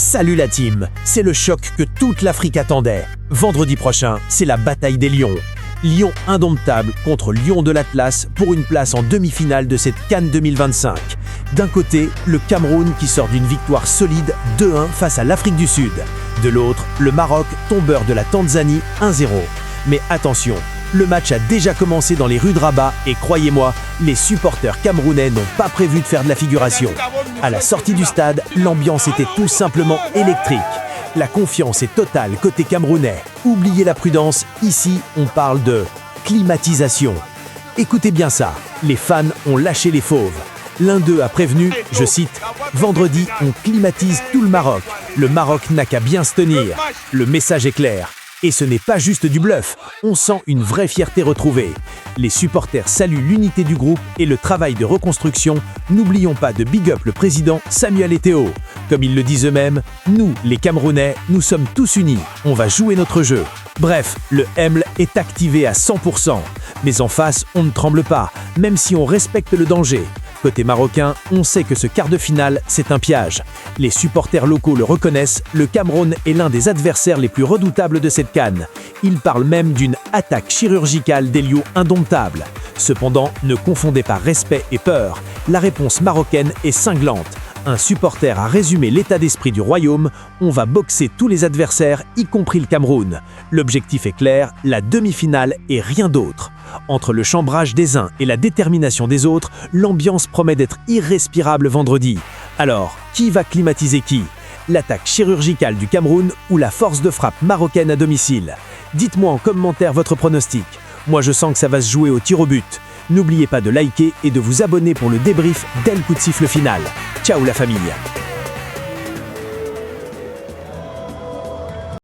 Salut la team, c'est le choc que toute l'Afrique attendait. Vendredi prochain, c'est la bataille des Lions. Lions indomptables contre Lions de l'Atlas pour une place en demi-finale de cette CAN 2025. D'un côté, le Cameroun qui sort d'une victoire solide 2-1 face à l'Afrique du Sud. De l'autre, le Maroc, tombeur de la Tanzanie 1-0. Mais attention, le match a déjà commencé dans les rues de Rabat et croyez-moi, les supporters camerounais n'ont pas prévu de faire de la figuration. À la sortie du stade, l'ambiance était tout simplement électrique. La confiance est totale côté camerounais. Oubliez la prudence, ici on parle de climatisation. Écoutez bien ça, les fans ont lâché les fauves. L'un d'eux a prévenu, je cite, « Vendredi, on climatise tout le Maroc. Le Maroc n'a qu'à bien se tenir. » Le message est clair. Et ce n'est pas juste du bluff, on sent une vraie fierté retrouvée. Les supporters saluent l'unité du groupe et le travail de reconstruction. N'oublions pas de big up le président Samuel Eto'o. Comme ils le disent eux-mêmes, nous, les Camerounais, nous sommes tous unis. On va jouer notre jeu. Bref, le EML est activé à 100%. Mais en face, on ne tremble pas, même si on respecte le danger. Côté marocain, on sait que ce quart de finale, c'est un piège. Les supporters locaux le reconnaissent, le Cameroun est l'un des adversaires les plus redoutables de cette CAN. Ils parlent même d'une attaque chirurgicale des lions indomptables. Cependant, ne confondez pas respect et peur. La réponse marocaine est cinglante. Un supporter a résumé l'état d'esprit du royaume, on va boxer tous les adversaires, y compris le Cameroun. L'objectif est clair, la demi-finale et rien d'autre. Entre le chambrage des uns et la détermination des autres, l'ambiance promet d'être irrespirable vendredi. Alors, qui va climatiser qui? L'attaque chirurgicale du Cameroun ou la force de frappe marocaine à domicile? Dites-moi en commentaire votre pronostic. Moi je sens que ça va se jouer au tir au but. N'oubliez pas de liker et de vous abonner pour le débrief dès le coup de siffle final. Ciao la famille!